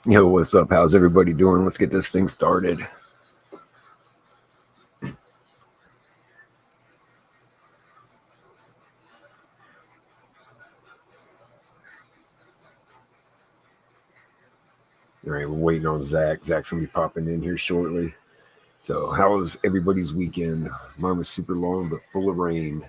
Yo, what's up? How's everybody doing? Let's get this thing started. All right, we're waiting on Zach. Zach's gonna be popping in here shortly. So, how was everybody's weekend? Mine was super long but full of rain.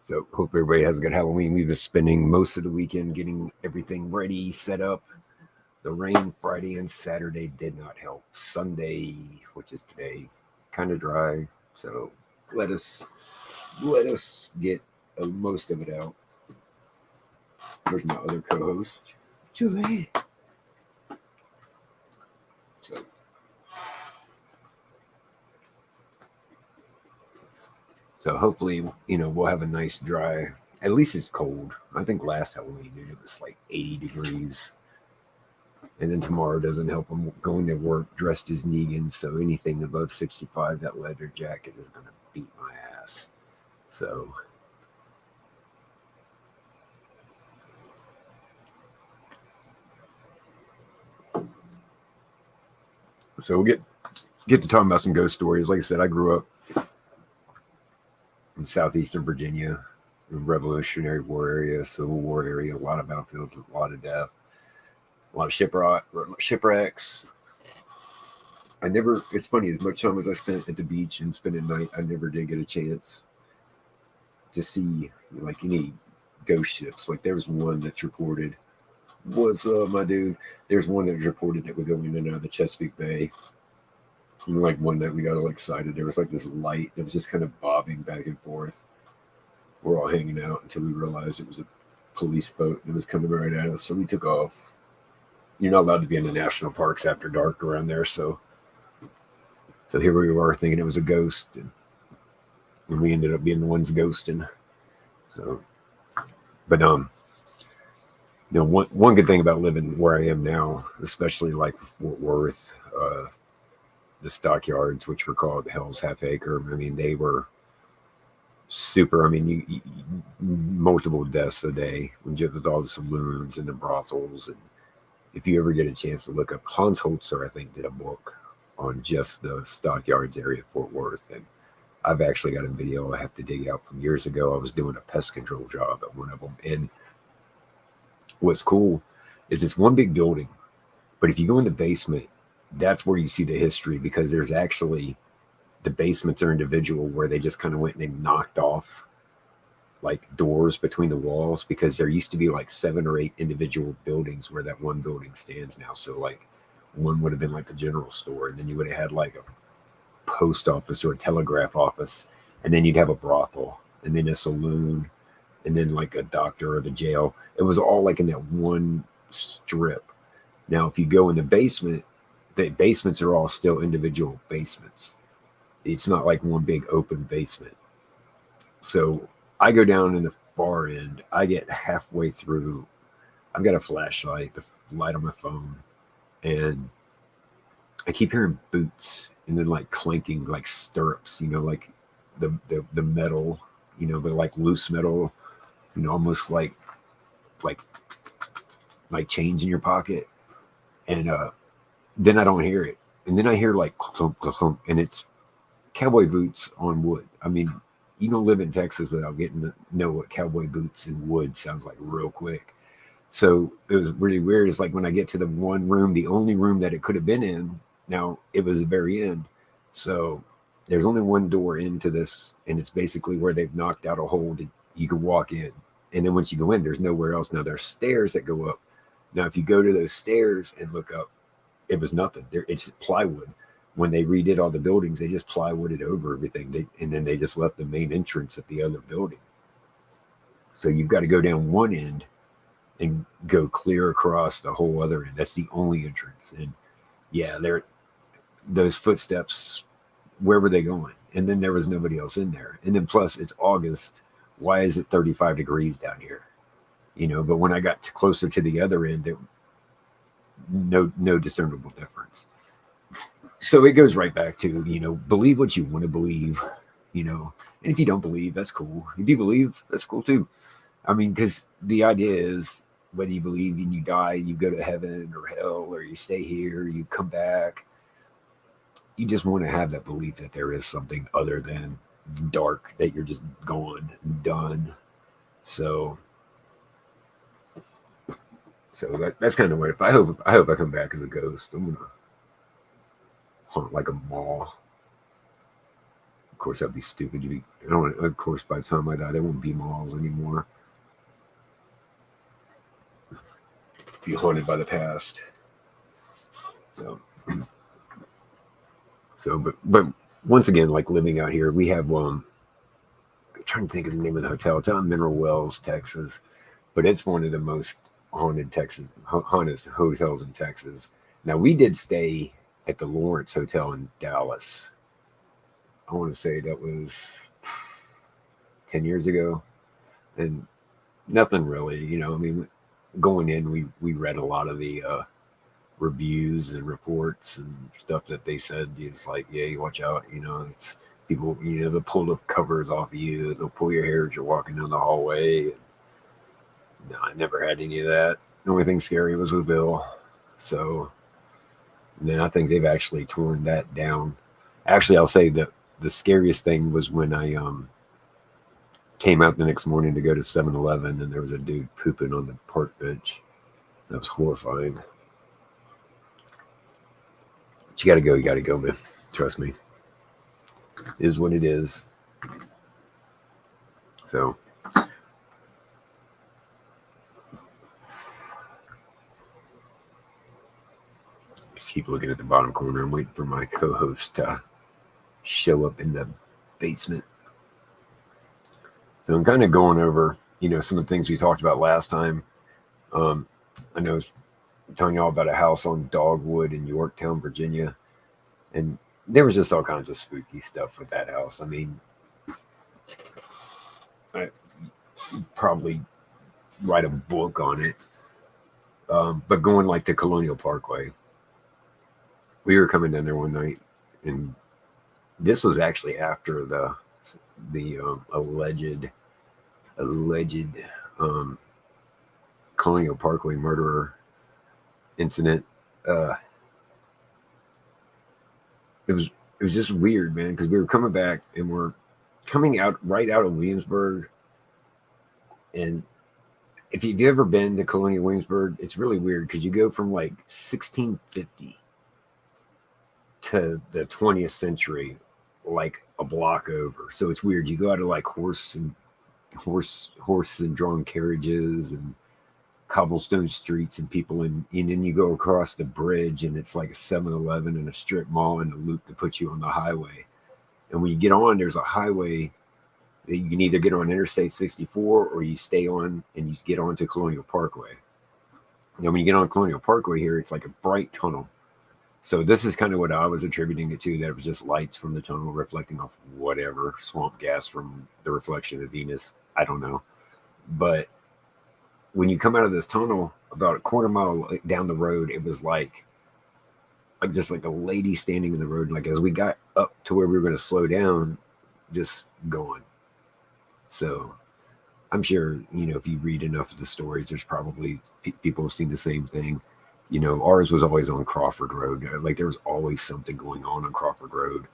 So, hope everybody has a good Halloween. We've been spending most of the weekend getting everything ready, set up. The rain Friday and Saturday did not help. Sunday, which is today, kind of dry. So, let us get most of it out. There's my other co-host, Julie. So, hopefully, we'll have a nice dry. At least it's cold. I think last Halloween, dude, it was like 80 degrees. And then tomorrow doesn't help. I'm going to work dressed as Negan, so anything above 65, that leather jacket is going to beat my ass. So we'll get to talking about some ghost stories. Like I said, I grew up in southeastern Virginia, Revolutionary War area, Civil War area, a lot of battlefields, a lot of death, a lot of shipwrecks. It's funny, as much time as I spent at the beach and spent at night, I never did get a chance to see like any ghost ships. Like there was one that's reported. What's up, my dude? There's one that was reported that would go in and out of the Chesapeake Bay. And like one night we got all excited. There was like this light that was just kind of bobbing back and forth. We're all hanging out until we realized it was a police boat and it was coming right at us. So we took off. You're not allowed to be in the national parks after dark around there. So here we were thinking it was a ghost. And we ended up being the ones ghosting. So, but one good thing about living where I am now, especially like Fort Worth, the stockyards, which were called Hell's Half Acre. I mean, they were super. I mean, you multiple deaths a day with all the saloons and the brothels. And if you ever get a chance to look up, Hans Holzer, I think, did a book on just the stockyards area of Fort Worth, and I've actually got a video I have to dig out from years ago. I was doing a pest control job at one of them, and what's cool is it's one big building, but if you go in the basement, that's where you see the history, because there's actually the basements are individual where they just kind of went and they knocked off like doors between the walls, because there used to be like 7 or 8 individual buildings where that one building stands now. So like one would have been like a general store, and then you would have had like a post office or a telegraph office, and then you'd have a brothel, and then a saloon, and then like a doctor or the jail. It was all like in that one strip. Now, if you go in the basement, the basements are all still individual basements. It's not like one big open basement. So I go down in the far end. I get halfway through. I've got a flashlight, the light on my phone, and I keep hearing boots and then like clanking, like stirrups, like the metal, but like loose metal, almost like chains in your pocket. And then I don't hear it. And then I hear like clunk, clunk, clunk, and it's cowboy boots on wood. I mean, you don't live in Texas without getting to know what cowboy boots in wood sounds like real quick. So it was really weird. It's like when I get to the one room, the only room that it could have been in, now it was the very end. So there's only one door into this, and it's basically where they've knocked out a hole that you can walk in. And then once you go in, there's nowhere else. Now there's stairs that go up. Now, if you go to those stairs and look up, it was nothing. It's plywood. When they redid all the buildings, they just plywooded over everything. And then they just left the main entrance at the other building. So you've got to go down one end and go clear across the whole other end. That's the only entrance. And yeah, those footsteps, where were they going? And then there was nobody else in there. And then plus it's August. Why is it 35 degrees down here? But when I got closer to the other end, no discernible difference. So it goes right back to, believe what you want to believe, and if you don't believe, that's cool. If you believe, that's cool too. I mean, because the idea is whether you believe and you die, you go to heaven or hell, or you stay here, you come back. You just want to have that belief that there is something other than dark, that you're just gone, done. So that's kind of what. If I hope I come back as a ghost, I'm gonna haunt like a mall. Of course, that'd be stupid. Of course, by the time I die, there won't be malls anymore. Be haunted by the past. But once again, like living out here, we have I'm trying to think of the name of the hotel. It's out in Mineral Wells, Texas, but it's one of the most haunted hotels in Texas. Now, we did stay at the Lawrence Hotel in Dallas. I want to say that was 10 years ago, and nothing really, I mean, going in, we read a lot of the reviews and reports and stuff that they said. It's like, yeah, you watch out, it's people, they'll pull the covers off of you, they'll pull your hair as you're walking down the hallway. No, I never had any of that. The only thing scary was with Bill. So then I think they've actually torn that down. Actually, I'll say that the scariest thing was when I came out the next morning to go to 7-Eleven, and there was a dude pooping on the park bench. That was horrifying. But you gotta go, man. Trust me. It is what it is. So just keep looking at the bottom corner. I'm waiting for my co-host to show up in the basement. So I'm kind of going over, some of the things we talked about last time. I know I was telling you all about a house on Dogwood in Yorktown, Virginia. And there was just all kinds of spooky stuff with that house. I mean, I'd probably write a book on it. But going like to Colonial Parkway, we were coming down there one night, and this was actually after the alleged Colonial Parkway murderer incident. It was just weird, man, because we were coming back and we're coming right out of Williamsburg. And if you've ever been to Colonial Williamsburg, it's really weird because you go from like 1650 to the 20th century, like a block over. So it's weird. You go out of like horse and drawn carriages and cobblestone streets and people, and then you go across the bridge and it's like a 7-Eleven and a strip mall and a loop to put you on the highway. And when you get on, there's a highway that you can either get on Interstate 64 or you stay on and you get onto Colonial Parkway. Now, when you get on Colonial Parkway here, it's like a bright tunnel. So this is kind of what I was attributing it to, that it was just lights from the tunnel reflecting off whatever, swamp gas from the reflection of Venus. I don't know. But when you come out of this tunnel, about a quarter mile down the road, it was like just like a lady standing in the road. Like as we got up to where we were going to slow down, just gone. So I'm sure, if you read enough of the stories, there's probably people have seen the same thing. Ours was always on Crawford Road. Like there was always something going on Crawford Road.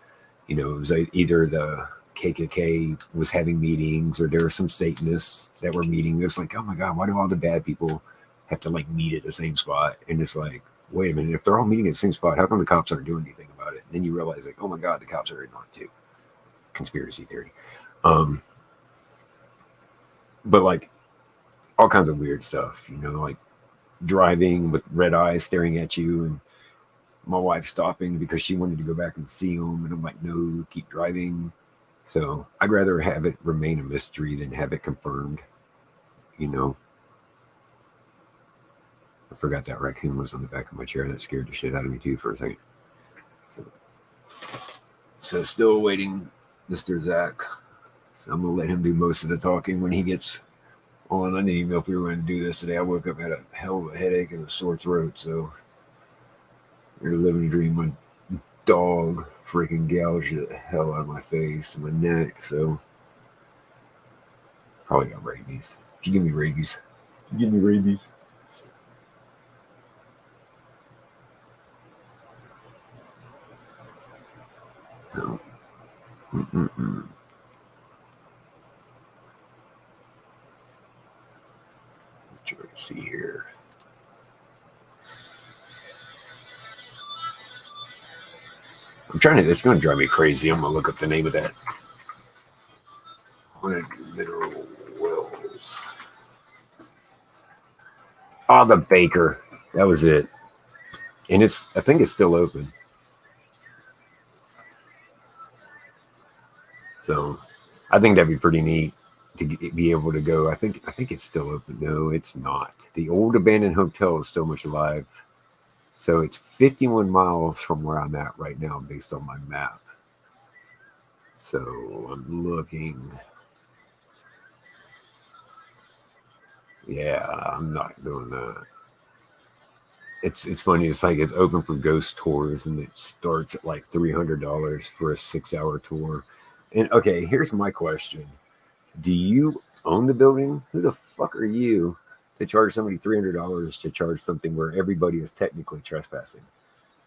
It was either the KKK was having meetings or there were some Satanists that were meeting. It was like, oh my God, why do all the bad people have to like meet at the same spot? And it's like, wait a minute, if they're all meeting at the same spot, how come the cops aren't doing anything about it? And then you realize like, oh my God, the cops are not too. conspiracy theory. But like all kinds of weird stuff, like driving with red eyes staring at you, and my wife stopping because she wanted to go back and see them, and I'm like, no, keep driving. So I'd rather have it remain a mystery than have it confirmed. I forgot that raccoon was on the back of my chair. That scared the shit out of me too for a second. So still waiting, Mr. Zach. So I'm gonna let him do most of the talking when he gets on. I didn't even know if we were going to do this today. I woke up had a hell of a headache and a sore throat. So you're living a dream. My dog freaking gouged the hell out of my face and my neck. So probably got rabies. She give me rabies. Give me rabies. No. Try to see here. I'm trying to. It's going to drive me crazy. I'm going to look up the name of that. Haunted Mineral Wells. Oh, the Baker. That was it. And I think it's still open. So I think that'd be pretty neat to be able to go. I think it's still open. No, it's not. The old abandoned hotel is still much alive. So it's 51 miles from where I'm at right now based on my map. So I'm looking. Yeah, I'm not doing that. It's funny. It's like it's open for ghost tours, and it starts at like $300 for a 6-hour tour. And okay, here's my question: do you own the building? Who the fuck are you to charge somebody $300 to charge something where everybody is technically trespassing?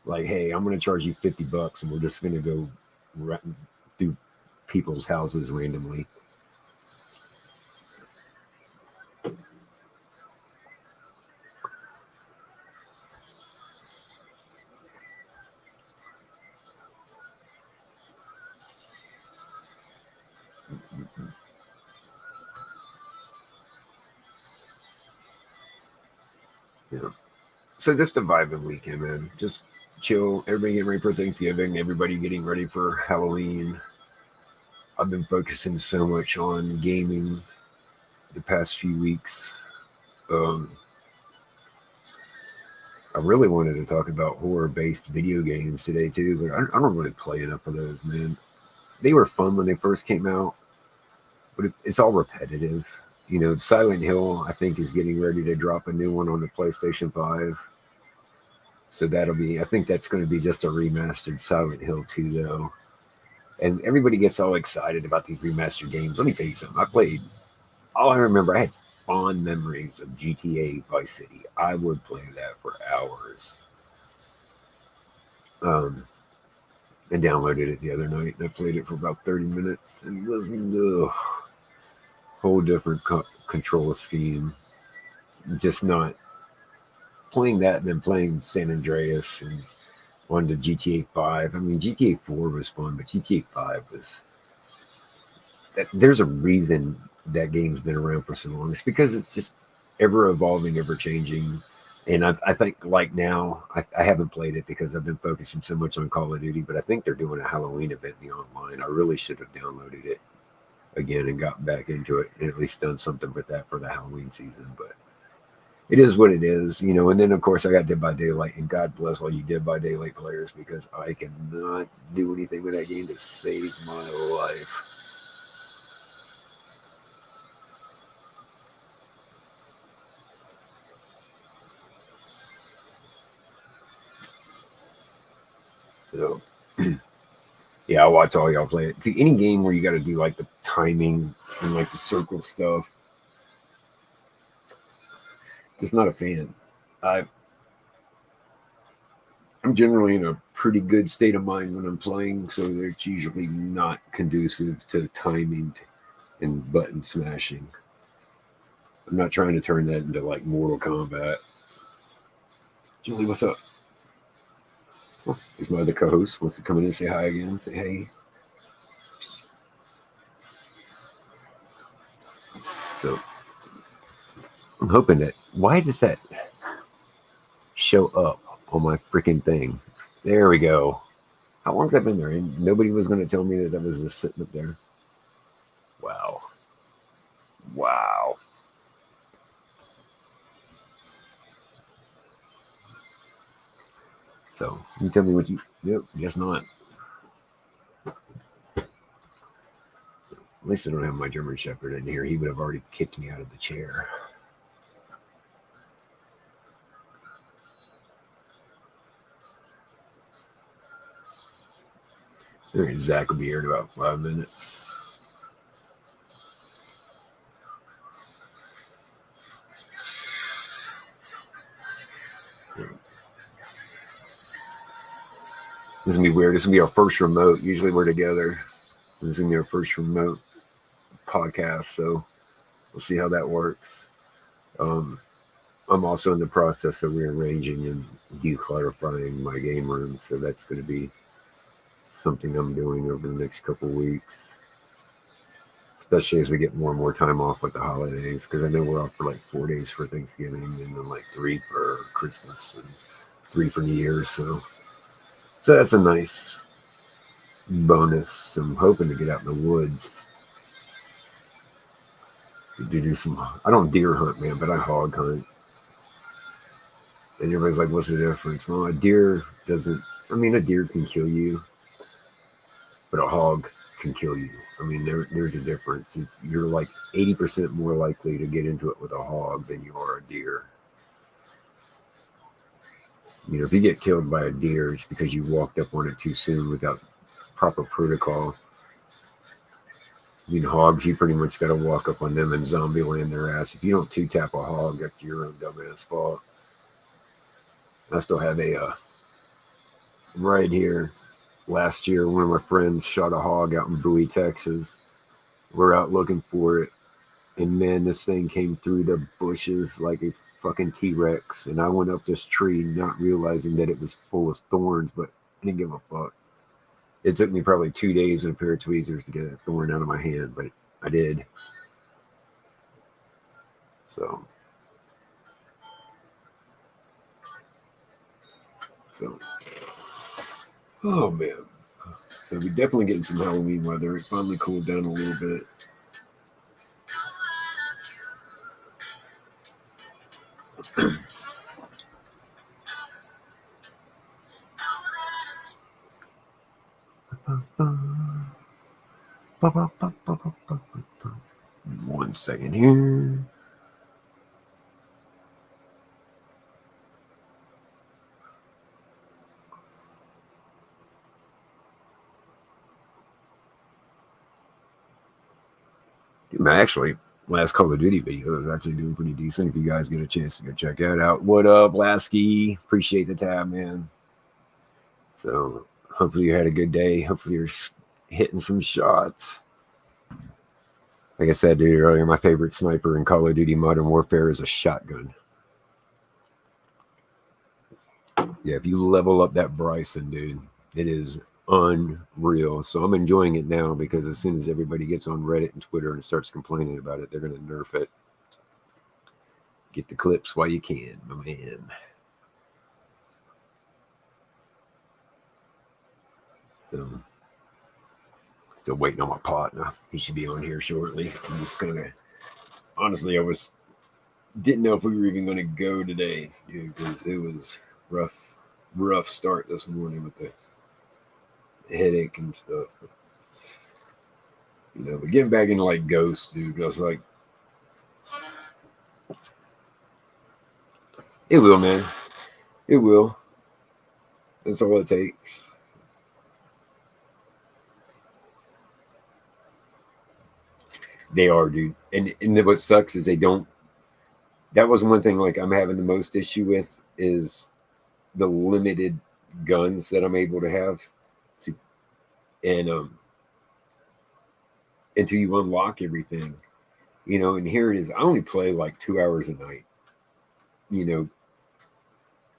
Like, hey, I'm going to charge you $50, and we're just going to go through people's houses randomly. Yeah. So just a vibing weekend, man. Just chill. Everybody getting ready for Thanksgiving. Everybody getting ready for Halloween. I've been focusing so much on gaming the past few weeks. I really wanted to talk about horror-based video games today too, but I don't really play enough of those, man. They were fun when they first came out, but it's all repetitive. Silent Hill, I think, is getting ready to drop a new one on the PlayStation 5. So I think that's going to be just a remastered Silent Hill 2, though. And everybody gets all excited about these remastered games. Let me tell you something. All I remember, I had fond memories of GTA Vice City. I would play that for hours. I downloaded it the other night, and I played it for about 30 minutes, and it was a whole different control scheme. Just not playing that and then playing San Andreas and on to GTA 5. I mean, GTA 4 was fun, but GTA 5 was... There's a reason that game's been around for so long. It's because it's just ever evolving, ever changing. And I think like now, I haven't played it because I've been focusing so much on Call of Duty, but I think they're doing a Halloween event in the online. I really should have downloaded it again and got back into it and at least done something with that for the Halloween season. But it is what it is, And then, of course, I got Dead by Daylight, and God bless all you Dead by Daylight players because I cannot do anything with that game to save my life. So, yeah, I watch all y'all play it. See, any game where you got to do like the timing and like the circle stuff, just not a fan. I'm generally in a pretty good state of mind when I'm playing, so it's usually not conducive to timing and button smashing. I'm not trying to turn that into like Mortal Kombat. Julie, what's up? Is my other co-host wants to come in and say hi again? Say hey. So I'm hoping that. Why does that show up on my freaking thing? There we go. How long's that been there? And nobody was going to tell me that that was just sitting up there. Wow. Wow. So you tell me what you. Yep, guess not. At least I don't have my German Shepherd in here. He would have already kicked me out of the chair. All right, Zach will be here in about 5 minutes. This is going to be weird. This is going to be our first remote. Usually we're together. This is going to be our first remote podcast, so we'll see how that works. I'm also in the process of rearranging and declutterifying my game room, so that's going to be something I'm doing over the next couple of weeks, especially as we get more and more time off with the holidays, because I know we're off for like 4 days for Thanksgiving and then like 3 for Christmas and 3 for New Year's, so that's a nice bonus. I'm hoping to get out in the woods to do some. I don't deer hunt, man, but I hog hunt. And everybody's like, what's the difference? Well, a deer doesn't. I mean, a deer can kill you, but a hog can kill you. I mean, there's a difference. You're like 80% more likely to get into it with a hog than you are a deer. You know, if you get killed by a deer, it's because you walked up on it too soon without proper protocol. I mean, hogs, you pretty much got to walk up on them and zombie land their ass. If you don't two-tap a hog, that's your own dumbass fault. I still have a right here. Last year, one of my friends shot a hog out in Bowie, Texas. We're out looking for it. And man, this thing came through the bushes like a fucking T-Rex. And I went up this tree not realizing that it was full of thorns, but I didn't give a fuck. It took me probably 2 days and a pair of tweezers to get a thorn out of my hand, but I did. So oh man. So we're definitely getting some Halloween weather. It finally cooled down a little bit. One second here. My actually last Call of Duty video is actually doing pretty decent. If you guys get a chance to go check that out. What up, Lasky? Appreciate the tab, man. So hopefully you had a good day. Hopefully you're hitting some shots. Like I said, dude, earlier, my favorite sniper in Call of Duty Modern Warfare is a shotgun. Yeah, if you level up that Bryson, dude, it is unreal. So I'm enjoying it now because as soon as everybody gets on Reddit and Twitter and starts complaining about it, they're going to nerf it. Get the clips while you can, my man. So, still waiting on my partner. He should be on here shortly. I'm just gonna. Honestly, didn't know if we were even gonna go today, because it was rough start this morning with the headache and stuff. But, but getting back into like Ghosts, dude, I was like, it will, man. It will. That's all it takes. They are, dude. And what sucks is they don't. That was one thing like I'm having the most issue with is the limited guns that I'm able to have. See, and until you unlock everything, and here it is. I only play like 2 hours a night.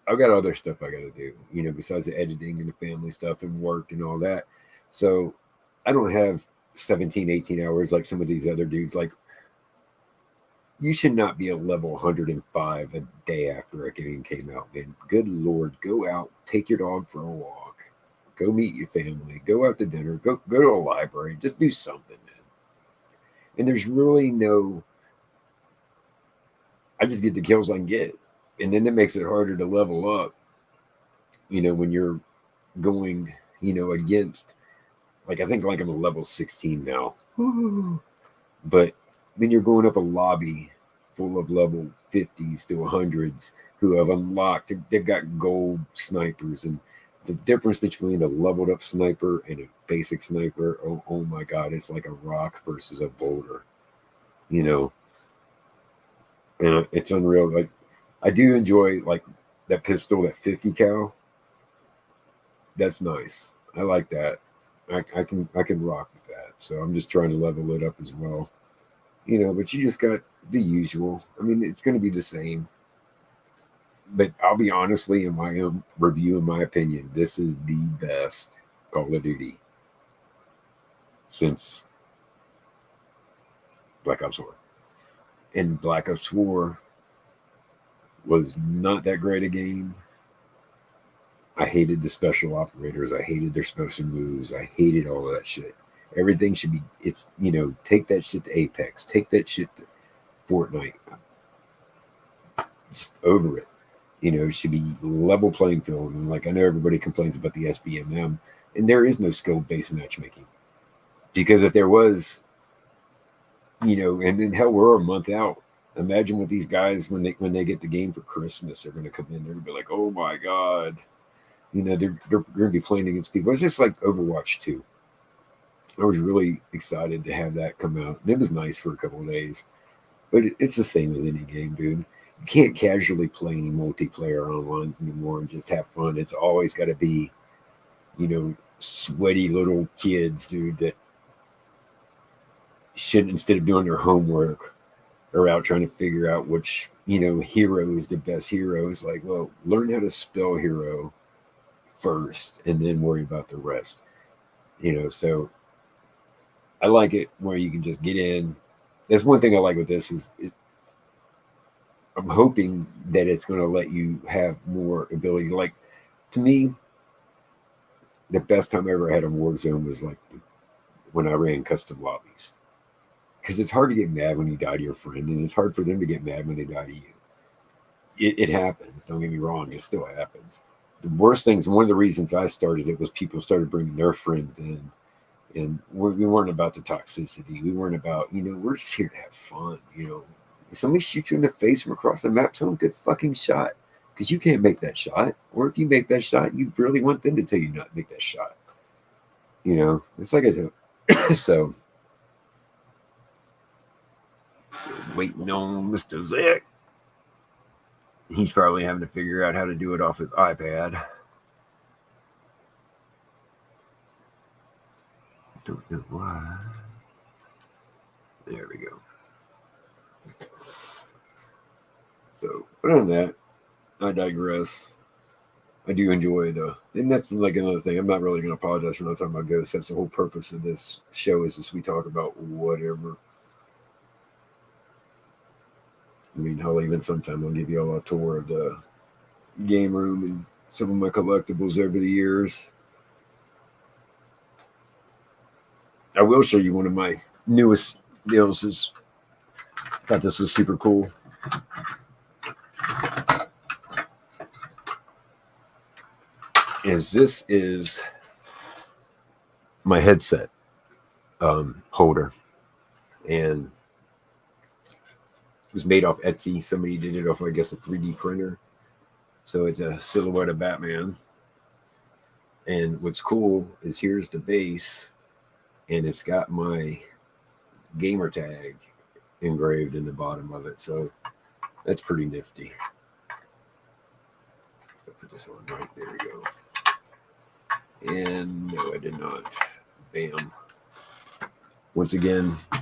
I've got other stuff I got to do, besides the editing and the family stuff and work and all that. So I don't have 17, 18 hours like some of these other dudes. Like you should not be a level 105 a day after a game came out, man. Good Lord, go out, take your dog for a walk, go meet your family, go out to dinner, go to a library, just do something, man. And there's really no, I just get the kills I can get. And then it makes it harder to level up, when you're going, against, like, I think like I'm a level 16 now. But then you're going up a lobby full of level 50s to 100s who have unlocked, they've got gold snipers. And the difference between a leveled up sniper and a basic sniper, oh my God, it's like a rock versus a boulder, and it's unreal. Like, I do enjoy like that pistol, that 50 cal. That's nice. I like that. I can rock with that. So I'm just trying to level it up as well. But you just got the usual. I mean, it's going to be the same. But I'll be honestly, in my own review, in my opinion, this is the best Call of Duty since Black Ops 4. And Black Ops 4 was not that great a game. I hated the special operators. I hated their special moves. I hated all of that shit. Everything should be, take that shit to Apex. Take that shit to Fortnite. Just over it. It should be level playing field. And like, I know everybody complains about the SBMM, and there is no skill-based matchmaking. Because if there was, and then hell, we're a month out. Imagine what these guys, when they get the game for Christmas, they're going to come in, they're going to be like, oh my God. They're going to be playing against people. It's just like Overwatch 2. I was really excited to have that come out. And it was nice for a couple of days. But it's the same with any game, dude. You can't casually play any multiplayer online anymore and just have fun. It's always got to be, sweaty little kids, dude, that should, instead of doing their homework, are out trying to figure out which, hero is the best hero. It's like, well, learn how to spell hero first and then worry about the rest. So I like it where you can just get in. That's one thing I like with this is I'm hoping that it's going to let you have more ability. Like, to me, the best time I ever had in Warzone was like when I ran custom lobbies. Because it's hard to get mad when you die to your friend, and it's hard for them to get mad when they die to you. It happens. Don't get me wrong. It still happens. The worst things, one of the reasons I started it was people started bringing their friends in. And we weren't about the toxicity. We weren't about, we're just here to have fun. If somebody shoots you in the face from across the map, tell them good fucking shot. Because you can't make that shot. Or if you make that shot, you really want them to tell you not to make that shot. It's like I said. So waiting on Mr. Zach. He's probably having to figure out how to do it off his iPad. Don't know why. There we go. So, other than that, I digress. I do enjoy and that's like another thing. I'm not really going to apologize for not talking about ghosts. That's the whole purpose of this show, is just we talk about whatever. I mean, hell, even sometime I'll give you all a tour of the game room and some of my collectibles over the years. I will show you one of my newest deals. Thought this was super cool. This is my headset holder, and it was made off Etsy. Somebody did it off, I guess, a 3D printer. So it's a silhouette of Batman. And what's cool is here's the base, and it's got my gamer tag engraved in the bottom of it. So that's pretty nifty. I'll put this on right there. We go. And no, I did not. Bam. Once again, I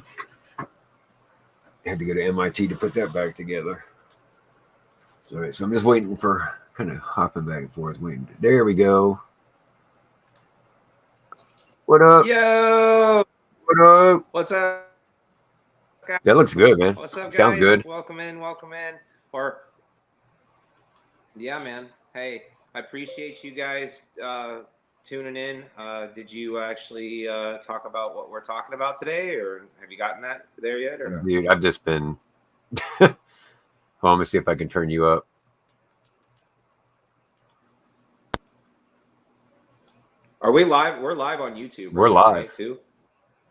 had to go to MIT to put that back together. So, all right, so I'm just waiting for, kind of hopping back and forth, waiting. There we go. What up? Yo! What up? What's up, guys? That looks good, man. What's up, Sounds guys? good. Welcome in. Or, yeah, man. Hey, I appreciate you guys tuning in. Did you actually talk about what we're talking about today, or have you gotten that there yet? Or no? Dude, I've just been. Hold on, let me see if I can turn you up. Are we live? We're live on YouTube. We're right live now, right, too.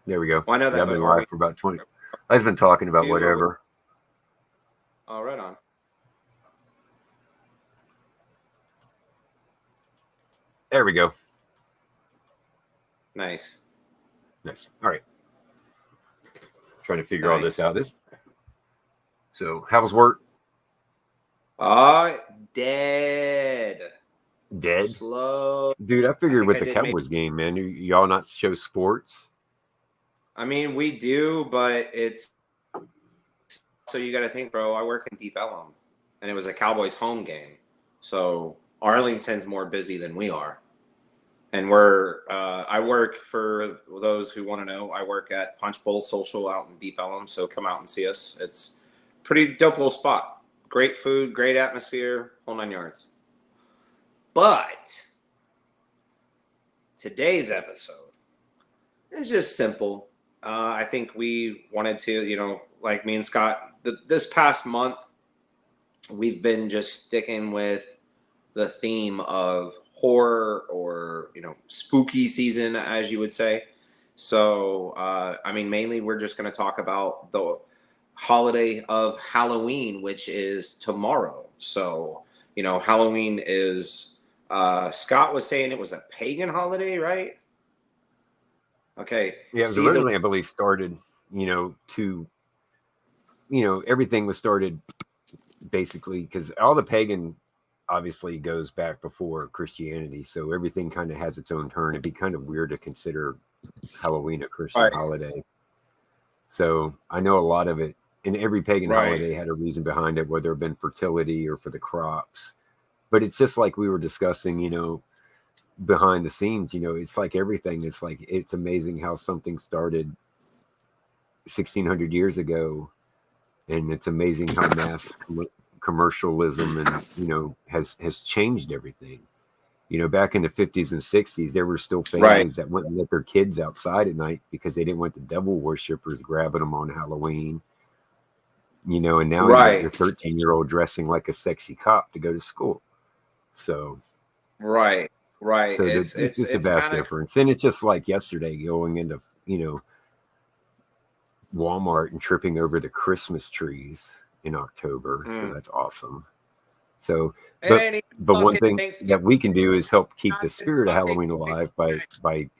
There we go. Well, I know that, Yeah, I've but been are we? live for about 20. I've been talking about whatever. Oh, right on. There we go. Nice. All right. Trying to figure all this out. So, how was work? Dead. Dead. Slow. Dude, I figured with the Cowboys game, man, y'all not show sports. I mean, we do, but it's so you got to think, bro. I work in Deep Ellum, and it was a Cowboys home game, so Arlington's more busy than we are. And I work, for those who want to know, I work at Punch Bowl Social out in Deep Ellum, so come out and see us. It's a pretty dope little spot. Great food, great atmosphere, whole 9 yards. But today's episode is just simple. I think we wanted to, like me and Scott, this past month, we've been just sticking with the theme of horror or, spooky season, as you would say. So, mainly we're just going to talk about the holiday of Halloween, which is tomorrow. So, Halloween is, Scott was saying it was a pagan holiday, right? Okay. Yeah, it was originally, I believe, started, everything was started basically because all the pagan obviously goes back before Christianity. So everything kind of has its own turn. It'd be kind of weird to consider Halloween a Christian holiday. So I know a lot of it, and every pagan holiday had a reason behind it, whether it been fertility or for the crops. But it's just like we were discussing, behind the scenes, it's like everything. It's like, it's amazing how something started 1600 years ago. And it's amazing how mass commercialism and, has changed everything. Back in the 50s and 60s, there were still families that went and let their kids outside at night because they didn't want the devil worshippers grabbing them on Halloween. And now you got your 13-year-old dressing like a sexy cop to go to school. So Right. So it's just a vast difference. And it's just like yesterday going into, Walmart and tripping over the Christmas trees in October. So that's awesome. So, but one thing that we can do is help keep the spirit of Halloween alive by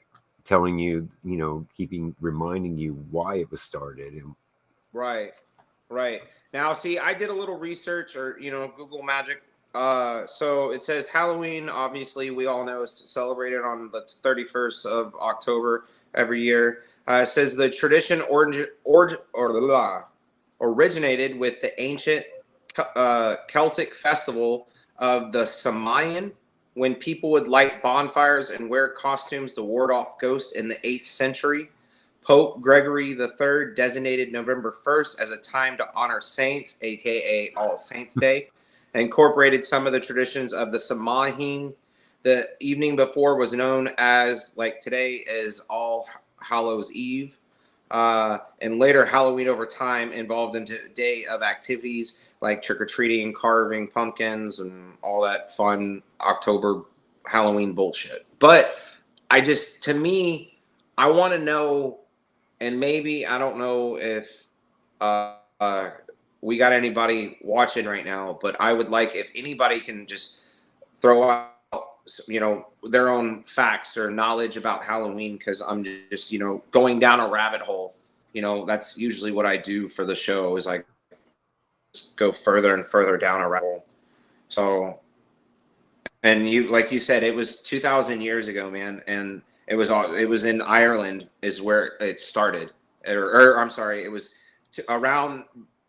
telling you, reminding you why it was started. And Right. Now, see, I did a little research or, Google Magic. So it says Halloween, obviously, we all know, is celebrated on the 31st of October every year. It says the tradition originated with the ancient Celtic festival of the Samayan, when people would light bonfires and wear costumes to ward off ghosts in the 8th century. Pope Gregory III designated November 1st as a time to honor saints, a.k.a. All Saints Day, and incorporated some of the traditions of the Samhain. The evening before was known as, like today, is All Hallows Eve. And later, Halloween over time evolved into a day of activities like trick-or-treating, carving pumpkins, and all that fun October Halloween bullshit. But to me, I want to know, and maybe, I don't know if we got anybody watching right now, but I would like if anybody can just throw out, their own facts or knowledge about Halloween, because I'm just, going down a rabbit hole. That's usually what I do for the show, is like just go further and further down a rabbit hole. So, and like you said, it was 2,000 years ago, man, and it was in Ireland is where it started, or I'm sorry, it was around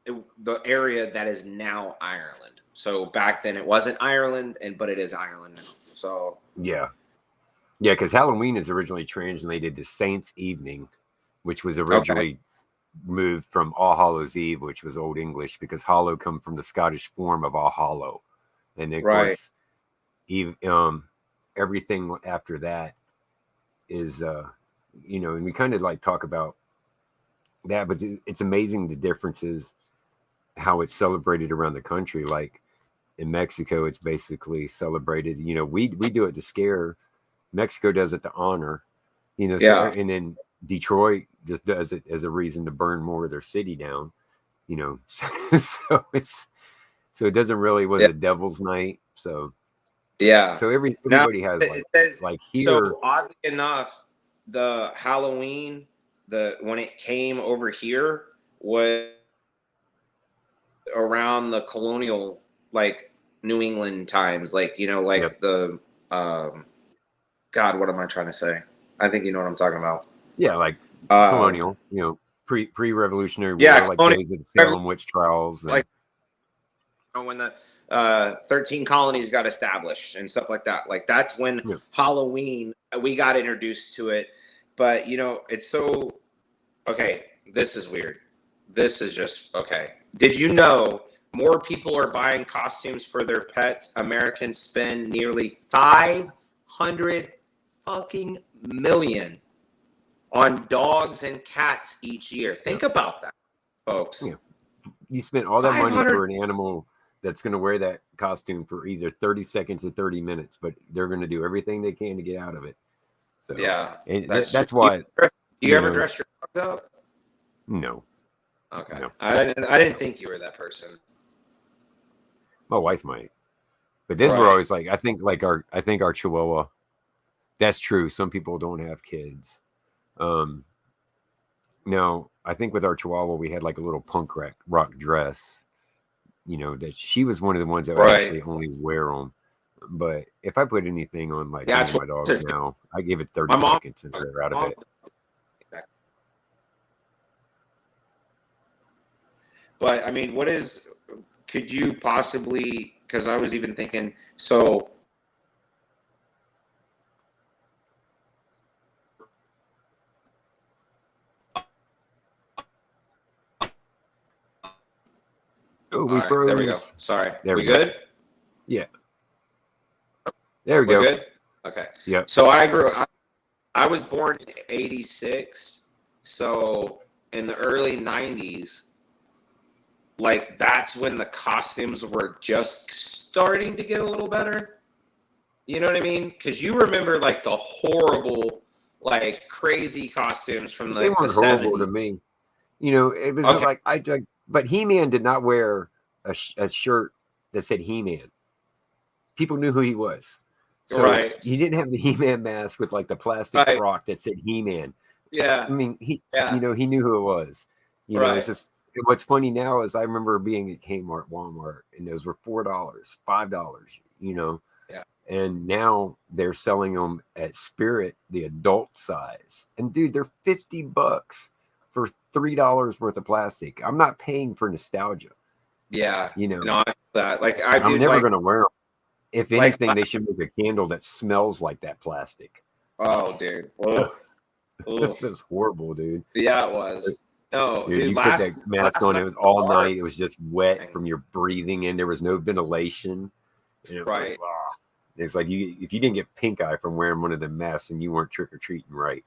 the area that is now Ireland. So back then it wasn't Ireland, but it is Ireland now. So yeah, because Halloween is originally translated to Saints' Evening, which was originally moved from All Hallows Eve, which was Old English, because hollow come from the Scottish form of all hollow, and then, of Right. course, even everything after that is and we kind of like talk about that, but it's amazing the differences how it's celebrated around the country. Like in Mexico, it's basically celebrated. We do it to scare. Mexico does it to honor. Yeah. And then Detroit just does it as a reason to burn more of their city down. So it doesn't really was a devil's night. So Yeah. so everybody has it says, like so here. oddly enough, the Halloween, when it came over here was around the colonial, like New England times, like the God, what am I trying to say? I think you know what I'm talking about. Yeah, like colonial, pre-revolutionary war, like days of the Salem witch trials, like when the 13 colonies got established and stuff like that. Like that's when Halloween, we got introduced to it. But it's so okay. This is weird. This is just okay. Did you know more people are buying costumes for their pets? Americans spend nearly 500 fucking million on dogs and cats each year. Think about that, folks. Yeah. You spent all that money for an animal that's going to wear that costume for either 30 seconds or 30 minutes, but they're going to do everything they can to get out of it. So yeah, and that's why. Do you ever dress your dogs up? No. Okay. No. I didn't think you were that person. My wife might, but this were always like I think our Chihuahua. That's true. Some people don't have kids. No, I think with our Chihuahua we had like a little punk rock dress. That she was one of the ones that would actually only wear them. But if I put anything on like my dogs now, I give it 30 seconds and they're out of it. But I mean, could you possibly, because I was even thinking, so oh, we froze. There we go. Sorry. There we good? Yeah. There we go. Good? Okay. Yeah. So I was born in 86. So in the early 90s, like that's when the costumes were just starting to get a little better. You know what I mean? Because you remember like the horrible, like crazy costumes from they weren't the horrible 70s. to me. It was like but He-Man did not wear a shirt that said He-Man. People knew who he was. So he didn't have the He-Man mask with like the plastic frock that said He-Man. Yeah. I mean, he knew who it was. It's just what's funny now is I remember being at Kmart, Walmart, and those were $4, $5, Yeah. And now they're selling them at Spirit, the adult size. And dude, they're $50 for $3 worth of plastic. I'm not paying for nostalgia. Yeah. No, that like I'm never gonna wear them. If anything, they should make a candle that smells like that plastic. Oh, dude. That was horrible, dude. Yeah, it was. No, dude, you put that mask on, it was all night. It was just wet from your breathing in. There was no ventilation. And it was, it's like if you didn't get pink eye from wearing one of the masks and you weren't trick-or-treating right.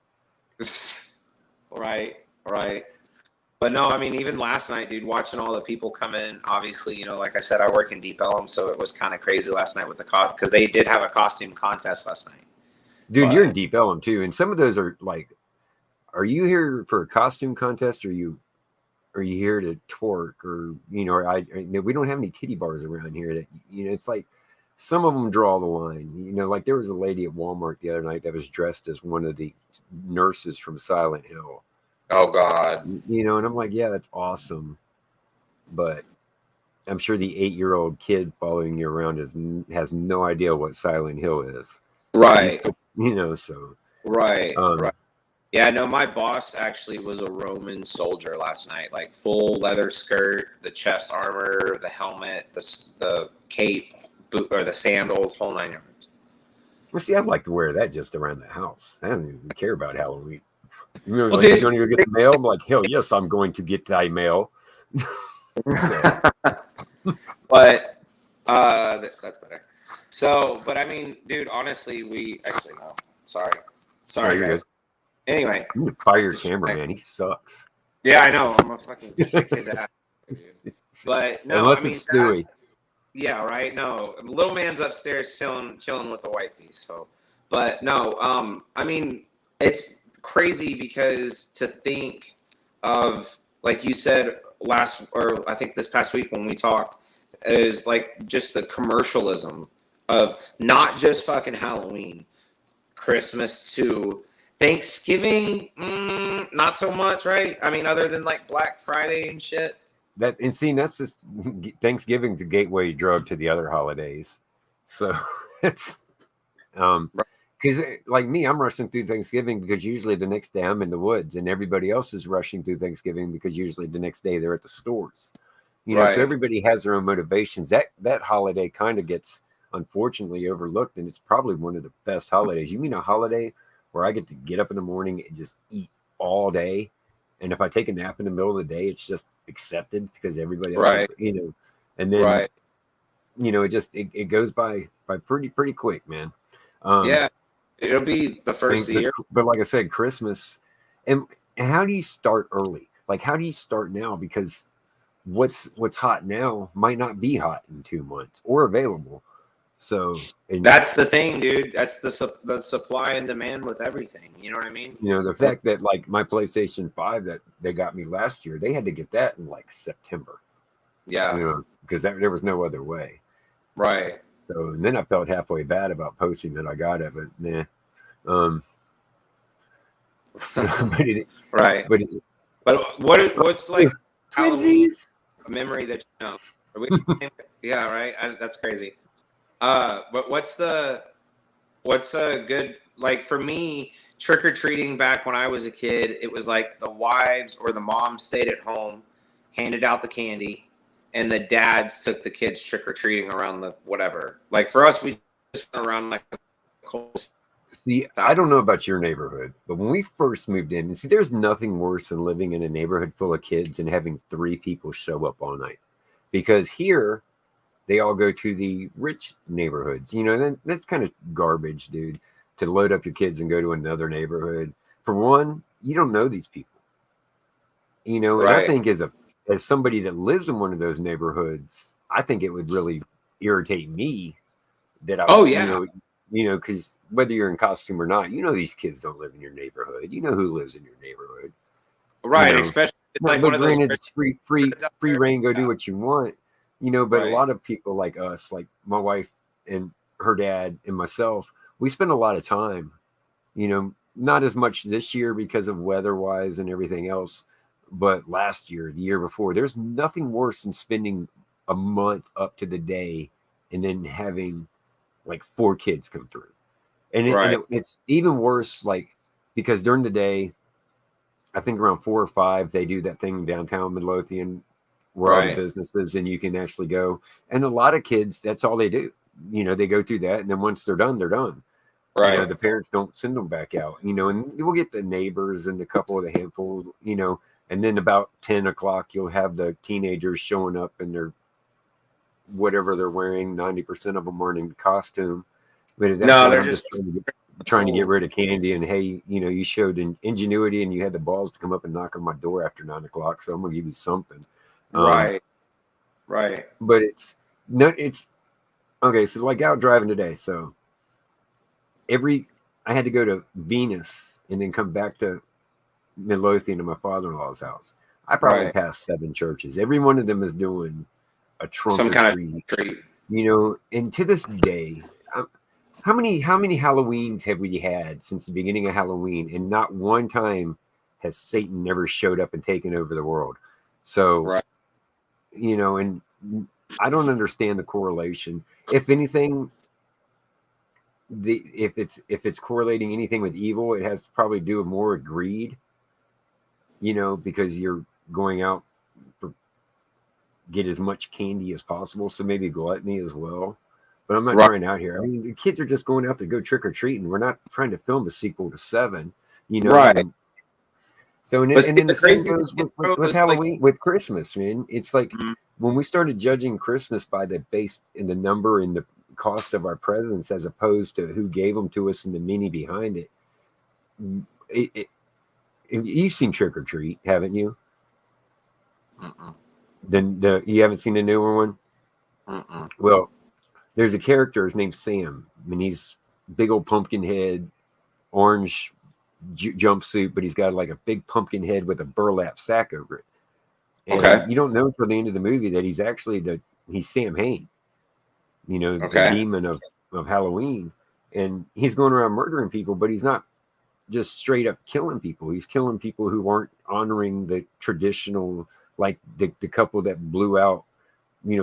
Right. But no, I mean, even last night, dude, watching all the people come in, obviously, like I said, I work in Deep Ellum, so it was kind of crazy last night with the because they did have a costume contest last night. Dude, you're in Deep Ellum too, and some of those are like, are you here for a costume contest, or are you here to twerk, or we don't have any titty bars around here that it's like some of them draw the line. Like there was a lady at Walmart the other night that was dressed as one of the nurses from Silent Hill. Oh God. And I'm like, yeah, that's awesome. But I'm sure the 8-year-old kid following you around has no idea what Silent Hill is. Right. So. Right. Right. Yeah, no, my boss actually was a Roman soldier last night, like full leather skirt, the chest armor, the helmet, the cape, boot, or the sandals, whole 9 yards. Well, see, I'd like to wear that just around the house. I don't even care about Halloween. You know, Well, like, dude, you want to go get the mail? I'm like, hell yes, I'm going to get thy mail. So, but that's better. So, but I mean, dude, honestly, we actually no. no, Sorry, you're guys. good. Anyway, You need to fire your cameraman. He sucks. yeah, I know. I'm gonna fucking kick his ass, dude. But no, Unless I mean, it's Stewie. yeah, right. No, little man's upstairs chilling with the wifey. So, but no, I mean, it's crazy because to think of, like you said last, or I think this past week when we talked, is like just the commercialism of not just fucking Halloween, Christmas to Thanksgiving, not so much, right? I mean, other than like Black Friday and shit. That's just Thanksgiving's a gateway drug to the other holidays. So it's because like me, I'm rushing through Thanksgiving because usually the next day I'm in the woods, and everybody else is rushing through Thanksgiving because usually the next day they're at the stores. You know, so everybody has their own motivations. That holiday kind of gets unfortunately overlooked, and it's probably one of the best holidays. You mean a holiday where I get to get up in the morning and just eat all day, and if I take a nap in the middle of the day, it's just accepted because everybody else, you know, and then you know, it goes by pretty quick, man. Yeah, it'll be the first of the year. But like I said, Christmas, and how do you start early? Like, how do you start now? Because what's hot now might not be hot in 2 months or available. So that's the thing, dude. That's the supply and demand with everything. You know what I mean? You know, the fact that like my PlayStation 5 that they got me last year, they had to get that in like September. Yeah. You know, because there was no other way. Right. So and then I felt halfway bad about posting that I got it, but nah. Right. But what's like twinsies? A memory that you know? Yeah, right. That's crazy. But what's a good, like, for me, trick or treating back when I was a kid? It was like the wives or the moms stayed at home, handed out the candy, and the dads took the kids trick or treating around the whatever. Like for us, we just went around like a cold. See, I don't know about your neighborhood, but when we first moved in, and see, there's nothing worse than living in a neighborhood full of kids and having 3 people show up all night. Because here, they all go to the rich neighborhoods. You know, that's kind of garbage, dude, to load up your kids and go to another neighborhood. For one, you don't know these people. You know, and I think as somebody that lives in one of those neighborhoods, I think it would really irritate me that you know, because whether you're in costume or not, you know these kids don't live in your neighborhood. You know who lives in your neighborhood, right? You know? Especially like one of those. It's free reign, go do what you want, you know. But a lot of people like us, like my wife and her dad and myself, we spend a lot of time, you know, not as much this year because of weather wise and everything else, but last year, the year before, there's nothing worse than spending a month up to the day and then having like 4 kids come through. And, it's even worse, like, because during the day, I think around 4 or 5, they do that thing in downtown Midlothian where all the businesses and you can actually go. And a lot of kids, that's all they do. You know, they go through that. And then once they're done, they're done. Right. You know, the parents don't send them back out, you know, and we'll get the neighbors and a couple of the handful, you know, and then about 10 o'clock, you'll have the teenagers showing up in their whatever they're wearing. 90% of them aren't in costume. But at that point, I'm just trying to get rid of candy. And hey, you know, you showed ingenuity and you had the balls to come up and knock on my door after 9 o'clock. So I'm gonna give you something. Right. But it's okay. So like out driving today. So I had to go to Venus and then come back to Midlothian to my father-in-law's house. I probably passed 7 churches. Every one of them is doing a trunk or treat. You know, and to this day, how many Halloweens have we had since the beginning of Halloween? And not one time has Satan never showed up and taken over the world. So, you know, and I don't understand the correlation. If anything, if it's correlating anything with evil, it has to probably do with more greed. You know, because you're going out for get as much candy as possible. So maybe gluttony as well. But I'm not trying out here. I mean, the kids are just going out to go trick or treating. We're not trying to film a sequel to 7, you know. So, and, But and see, then the the same crazy thing goes is, bro, with is like, Halloween, with Christmas, man. It's like mhm, when we started judging Christmas by the base in the number and the cost of our presents, as opposed to who gave them to us and the meaning behind it. It you've seen Trick or Treat, haven't you? mm-mm, Then you haven't seen the newer one. mm-mm. Well, there's a character. His name's Sam. I mean, he's big old pumpkin head, orange jumpsuit, but he's got like a big pumpkin head with a burlap sack over it. Okay, And you don't know until the end of the movie that he's actually he's Sam Hain, the okay, demon of Halloween. And he's going around murdering people, but he's not just straight up killing people. He's killing people who aren't honoring the traditional, like the couple that blew out,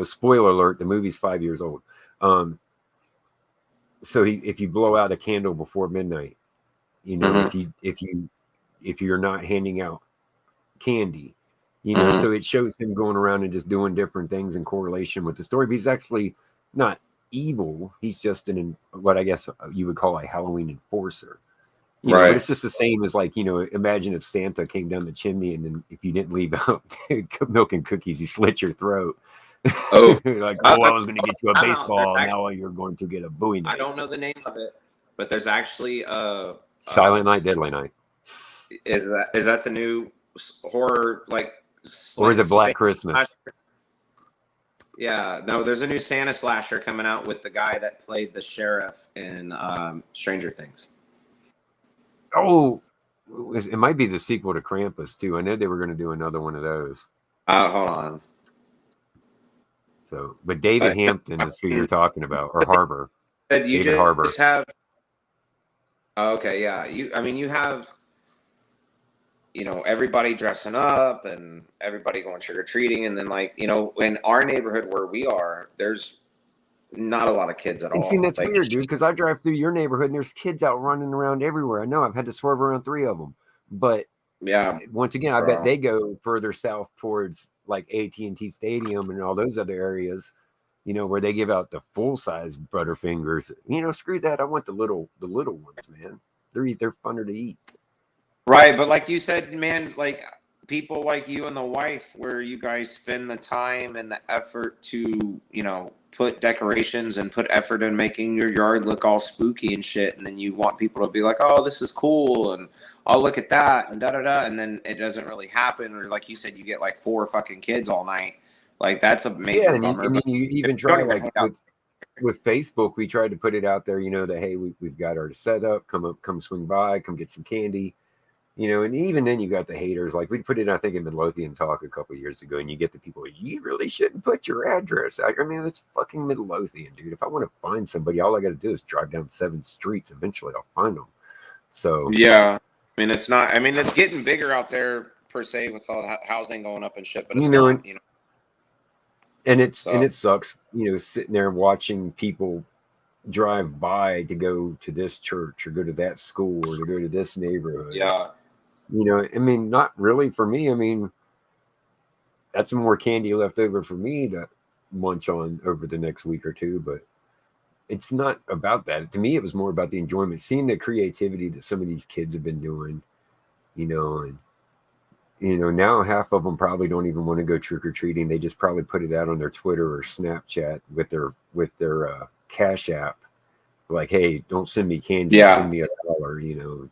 spoiler alert, the movie's 5 years old. Um, so if you blow out a candle before midnight, mm-hmm, if you're not handing out candy, mm-hmm. so it shows him going around and just doing different things in correlation with the story. But he's actually not evil. He's just what I guess you would call a Halloween enforcer. But Right. it's just the same as like, imagine if Santa came down the chimney and then if you didn't leave out milk and cookies, he slit your throat. Oh, Like, I, oh, I was going to get you a there's baseball. actually, Now you're going to get a Bowie I don't knife. know the name of it, but there's actually Silent Night, Deadly Night. is that the new horror Or is it Black Christmas? Yeah, no, there's a new Santa slasher coming out with the guy that played the sheriff in Stranger Things. Oh, it might be the sequel to Krampus too. I know they were going to do another one of those. Hold on. So, but David Hampton is who you're talking about, or Harbor. Said you David Harbor. just have. Oh, okay, yeah. You have. Everybody dressing up and everybody going trick or treating, and then in our neighborhood where we are, there's not a lot of kids at And see, all. that's weird, dude, because I drive through your neighborhood and there's kids out running around everywhere. I know I've had to swerve around 3 of them, but Yeah, once again, I bet bro. they go further south towards like AT&T Stadium and all those other areas, where they give out the full size Butterfingers. Screw that. I want the little ones, man. They're funner to eat. Right, but like you said, man, like people like you and the wife, where you guys spend the time and the effort to, put decorations and put effort in making your yard look all spooky and shit, and then you want people to be like, "Oh, this is cool," and "I'll look at that," and da da da, and then it doesn't really happen, or like you said, you get like 4 fucking kids all night. Like that's a Yeah, major and bummer. you But even you don't try even like hang out. with Facebook, we tried to put it out there, that hey, we've got our setup. Come swing by, come get some candy. And even then you got the haters. Like we put it, I think, in Midlothian Talk a couple of years ago, and you get the people, you really shouldn't put your address out. I mean, it's fucking Midlothian, dude. If I want to find somebody, all I got to do is drive down 7 streets. Eventually I'll find them. So Yeah, I mean, it's not. I mean, it's getting bigger out there per se with all the housing going up and shit, but it's not. and So it sucks, sitting there watching people drive by to go to this church or go to that school or to go to this neighborhood. yeah, I mean, not really for me. I mean, that's more candy left over for me to munch on over the next week or two, but it's not about that. To me, it was more about the enjoyment, seeing the creativity that some of these kids have been doing, and now half of them probably don't even want to go trick-or-treating. They just probably put it out on their Twitter or Snapchat with their Cash App, like, hey, don't send me candy, yeah, send me $1.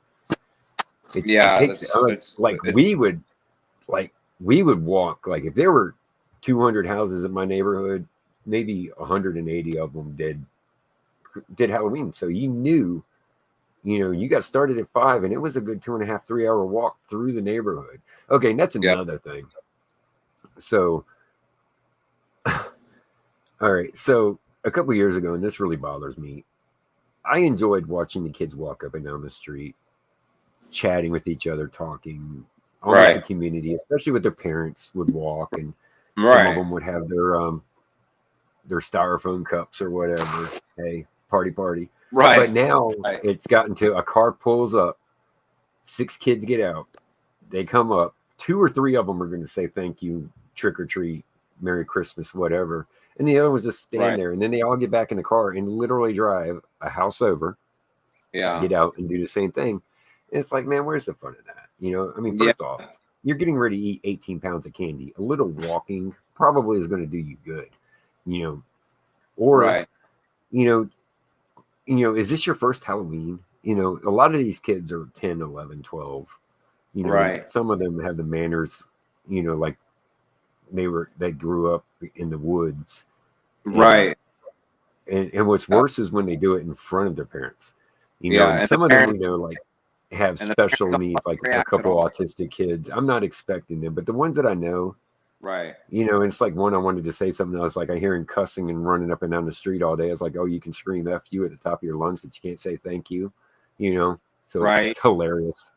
It yeah. takes That's it's, like it's we would walk, like if there were 200 houses in my neighborhood, maybe 180 of them did Halloween. So you knew, you got started at 5 and it was a good 2.5, 3 hour walk through the neighborhood. Okay. And that's yeah, another thing. So, all right. So a couple years ago, and this really bothers me, I enjoyed watching the kids walk up and down the street, chatting with each other, talking, almost a right, community, especially with their parents would walk, and some of right, them would have their styrofoam cups or whatever. Hey, party. But right, now right, it's gotten to a car pulls up, 6 kids get out, they come up, 2 or 3 of them are going to say thank you, trick or treat, Merry Christmas, whatever, and the other ones just stand right. there, and then they all get back in the car and literally drive a house over, Yeah, get out and do the same thing. And it's like, man, where's the fun of that? You know, I mean, Yeah. first off, you're getting ready to eat 18 pounds of candy. A little walking probably is going to do you good, you know, or, Right. you know, is this your first Halloween? You know, a lot of these kids are 10, 11, 12. You know, Right. some of them have the manners, you know, like they grew up in the woods. And Right. and what's worse is when they do it in front of their parents. You know, Yeah. and And the some of them, parents you know, like have and the special parents don't needs, like a react at couple all. autistic kids. I'm not expecting them, but the ones that I know, Right. you know, it's like one I wanted to say something else. Like I hear him cussing and running up and down the street all day. It's like, oh, you can scream F you at the top of your lungs, but you can't say thank you, you know? So Right. it's hilarious.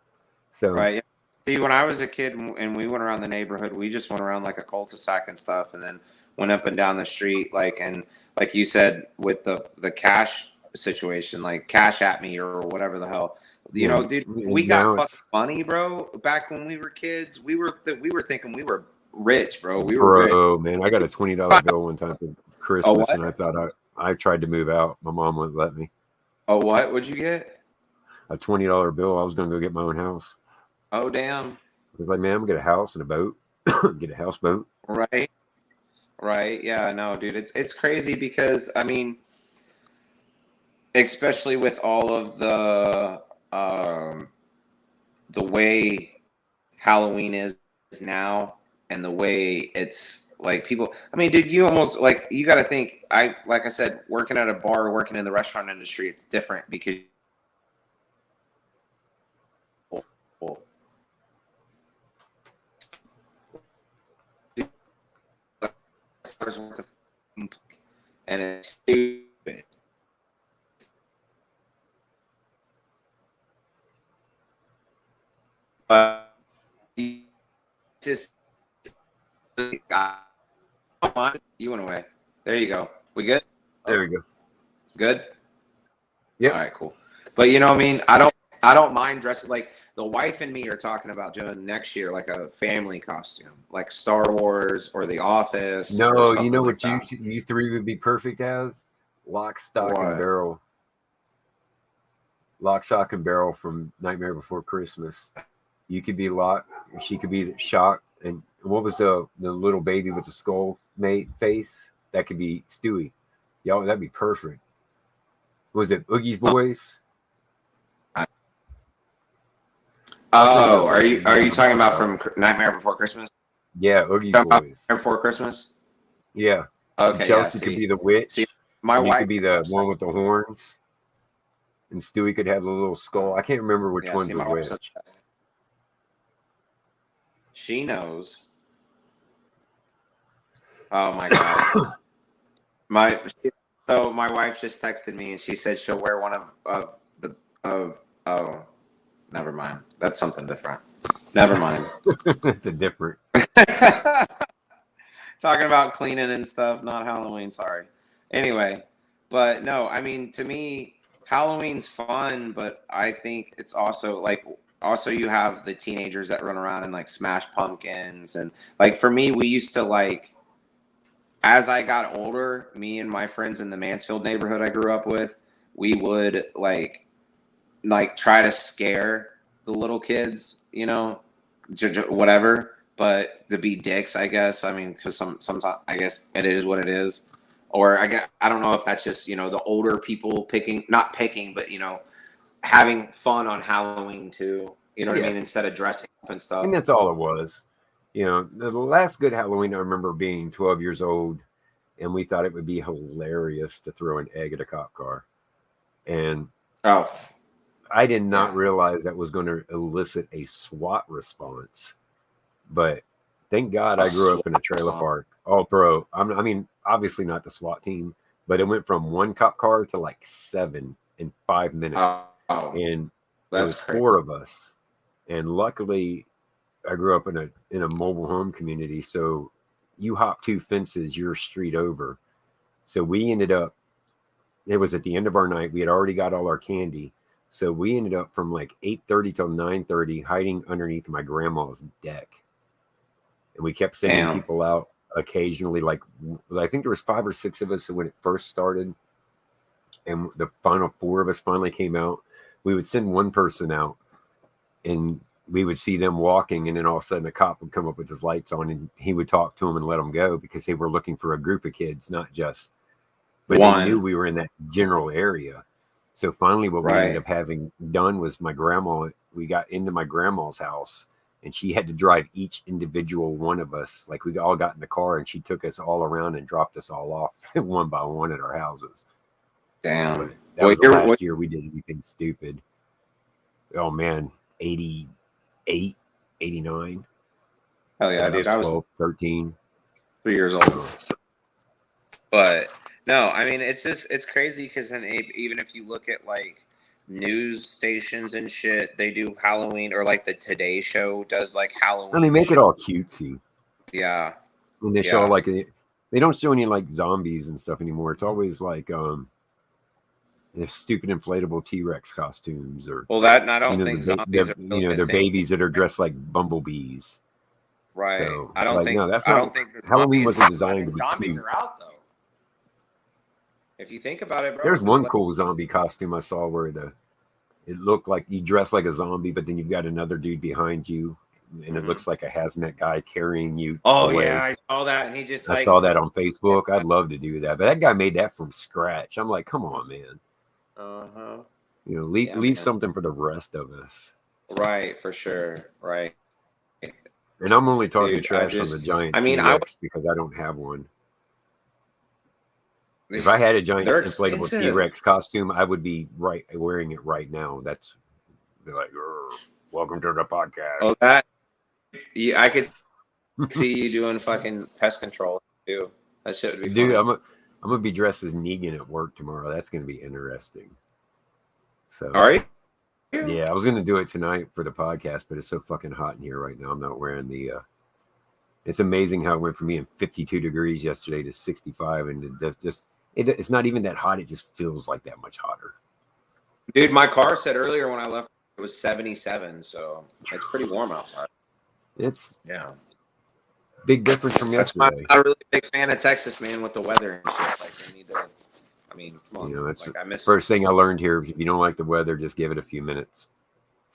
So, Right. See, when I was a kid and we went around the neighborhood, we just went around like a cul-de-sac and stuff, and then went up and down the street, like, and like you said with the cash situation, like cash at me or whatever the hell, you yeah, know, dude. If we got now fucking it's, money, bro. Back when we were kids, we were thinking we were rich, bro. We were rich. bro, man, I got a $20 bill one time for Oh Christmas, and what? I thought I tried to move out. My mom wouldn't let me. Oh what? What'd you get? A $20 bill. I was going to go get my own house. Oh damn. I was like, man, I'm gonna get a house and a boat, get a houseboat. Right. Right. Yeah. No, dude. It's crazy because I mean, especially with all of the way Halloween is now and the way it's like people. I mean, dude, you almost like you got to think. Like I said, working at a bar, working in the restaurant industry, it's different because and it's stupid. But you just you went away. There you go. We good? There we go. Good. Yep. All right, cool. But you know what I mean? I don't mind dressing like the wife and me are talking about doing next year like a family costume, like Star Wars or The Office or No, you something know like what that. you three would be perfect as? Lock, stock, and What? barrel. Lock, stock, and barrel from Nightmare Before Christmas. You could be Lock, she could be Shock, and what was the little baby with the skull mate face? That could be Stewie. Y'all, that'd be perfect. Was it Oogie's Boys? I'll send you a Oh, are link. you You are know what you I'm talking talking about about. from Nightmare Before Christmas? Yeah, Oogie's Talking about Boys. Nightmare Before Christmas? Yeah. And Okay, yeah. Chelsea could be the See, witch, my and you could wife be is the upset. one with the horns, and Stewie could have the little skull. I can't remember which Yeah, one's see, the my wife's witch. upset. She knows. Oh my god. My so my wife just texted me and she said she'll wear one of the of oh never mind. That's something different. Never mind. It's a different. Talking about cleaning and stuff, not Halloween, sorry. Anyway, but no, I mean to me, Halloween's fun, but I think it's also like also you have the teenagers that run around and like smash pumpkins and like for me we used to like as I got older, me and my friends in the Mansfield neighborhood I grew up with, we would like try to scare the little kids, you know, whatever. But to be dicks, I guess. I mean, because sometimes I guess it is what it is. Or I don't know if that's just the older people picking, not picking, but having fun on Halloween too. You know what I Yeah, mean? Instead of dressing up and and stuff. that's all it was. You know, the last good Halloween I remember being 12 years old, and we thought it would be hilarious to throw an egg at a cop car, and Oh, I did not yeah. realize that was going to elicit a SWAT response. But thank God A I grew up SWAT in a trailer song. park. Oh, bro, I mean, obviously not the SWAT team, but it went from one cop car to like 7 in 5 minutes, Oh, and it that's was crazy. 4 of us. And luckily, I grew up in a mobile home community, so you hop 2 fences, you're a street over. So we ended up. It was at the end of our night. We had already got all our candy, so we ended up from like 8:30 till 9:30 hiding underneath my grandma's deck, and we kept sending Damn. people out occasionally. Like I think there was 5 or 6 of us when it first started, and the final 4 of us finally came out. We would send one person out, and we would see them walking, and then all of a sudden a cop would come up with his lights on, and he would talk to them and let them go because they were looking for a group of kids, not just. But they knew we were in that general area. So finally, what we ended up having done was my grandma. We got into my grandma's house, and she had to drive each individual one of us. Like we all got in the car, and she took us all around and dropped us all off one by one at our houses. Damn. But that was the last year we did anything stupid. Oh man, 88, 89. Hell yeah, dude. I was 12, 13. 3 years old. But no, I mean, it's crazy because then even if you look at like news stations and shit, they do Halloween, or like the Today Show does like Halloween. And they make it all cutesy. Yeah. And they show like they don't show any like zombies and stuff anymore. It's always like the stupid inflatable T-Rex costumes, or I don't think zombies are really they're babies that are dressed like bumblebees. Right. So, I don't think that's I not, don't think Halloween wasn't designed to be zombies cute. are out though. If you think about it, bro. There's one cool zombie costume I saw where it looked like you dress like a zombie, but then you've got another dude behind you, and it looks like a hazmat guy carrying you. Away. Yeah, I saw that, and he just I saw that on Facebook. I'd love to do that, but that guy made that from scratch. I'm like, come on, man. Leave something for the rest of us. Right, for sure. Right. And I'm only talking trash on the giant T-Rex because I don't have one. If I had a giant inflatable T-Rex costume, I would be wearing it right now. That's like, welcome to the podcast. Oh, I could see you doing fucking pest control too. That shit would be dude. I'm gonna be dressed as Negan at work tomorrow. That's gonna be interesting. So, all right. Yeah, I was gonna do it tonight for the podcast, but it's so fucking hot in here right now. I'm not wearing the. It's amazing how it went from being 52 degrees yesterday to 65, and it's not even that hot. It just feels like that much hotter. Dude, my car said earlier when I left it was 77, so it's pretty warm outside. It's big difference from yesterday. I'm not a really big fan of Texas, man, with the weather and shit. Like they need to. I mean, come on. That's the first thing I learned here is if you don't like the weather, just give it a few minutes.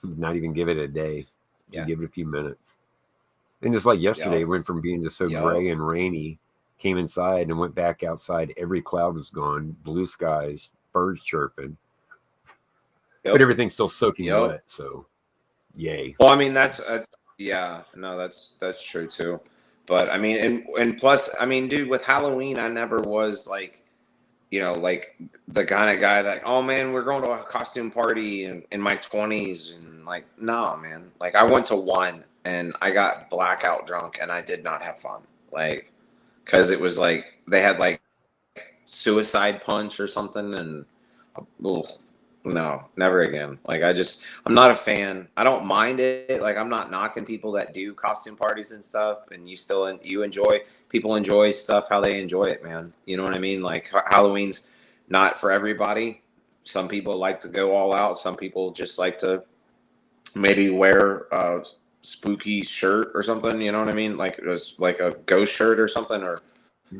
Not even give it a day. Just give it a few minutes. And just like yesterday, it went from being just so gray and rainy, came inside and went back outside. Every cloud was gone, blue skies, birds chirping. But everything's still soaking wet, so yay. Well, I mean, that's true too. But I mean, and plus, I mean, dude, with Halloween, I never was like, like the kind of guy that, oh man, we're going to a costume party in my 20s, and like, no, man. Like I went to one and I got blackout drunk and I did not have fun. Like, cause it was like, they had like suicide punch or something, and no, never again. Like I'm not a fan. I don't mind it. Like I'm not knocking people that do costume parties and stuff, and you enjoy. People enjoy stuff how they enjoy it, man. You know what I mean? Like Halloween's not for everybody. Some people like to go all out. Some people just like to maybe wear a spooky shirt or something. You know what I mean? Like it was like a ghost shirt or something, or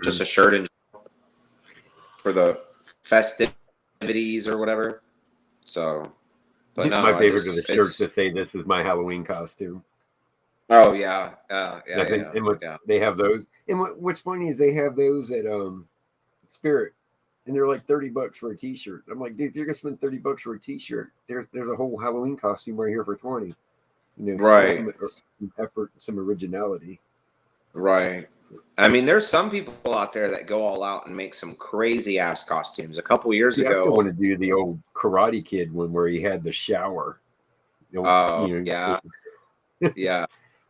just a shirt for the festivities or whatever. So, but no, my favorite are the shirts that say "This is my Halloween costume." Oh yeah, They have those. And what's funny is they have those at Spirit, and they're like $30 for a T-shirt. I'm like, dude, if you're gonna spend $30 for a T-shirt, there's a whole Halloween costume right here for 20. Right? Some effort, some originality. Right. I mean, there's some people out there that go all out and make some crazy ass costumes. A couple years ago, I still want to do the old Karate Kid one where he had the shower. Yeah.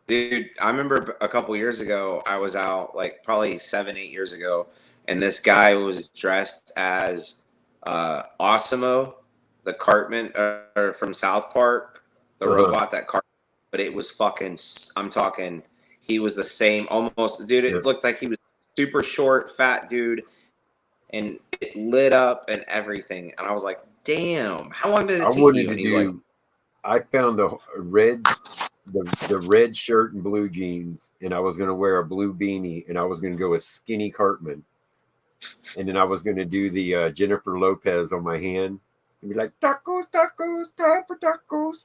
Dude, I remember a couple years ago, I was out like probably 7-8 years ago, and this guy was dressed as Osimo, the Cartman from South Park, the robot that Cartman, but it was fucking, I'm talking, he was the same almost, dude. It looked like he was super short, fat dude, and it lit up and everything. And I was like, damn, how long did it take you? And he's like, I found the red shirt and blue jeans, and I was going to wear a blue beanie, and I was going to go with skinny Cartman. And then I was going to do the Jennifer Lopez on my hand and be like, tacos, tacos, time for tacos.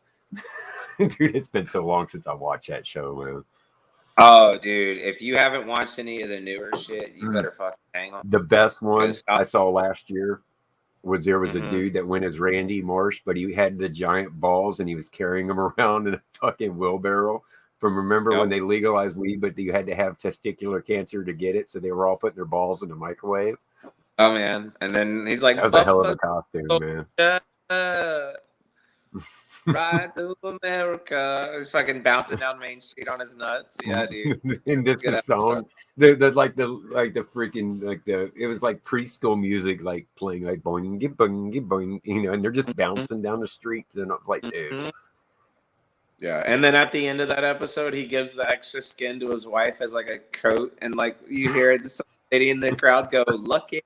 Dude, it's been so long since I watched that show, man. Oh, dude, if you haven't watched any of the newer shit, you better fucking hang on. The best one Because I saw last year was there was a Mhm. dude that went as Randy Marsh, but he had the giant balls and he was carrying them around in a fucking wheelbarrow. From remember when Yep. they legalized weed, but you had to have testicular cancer to get it, so they were all putting their balls in the microwave. Oh man, and then he's That like, was a hell of a Buffalo costume, man. ride to America. He's fucking bouncing down Main Street on his nuts. Yeah, dude. And It's a just good the episode. song, the freaking it was like preschool music, like playing like boing boing boing, and they're just bouncing down the streets, and I was like, dude, Mhm. Yeah, and then at the end of that episode, he gives the extra skin to his wife as like a coat, and like you hear the lady in the crowd go, "Lucky."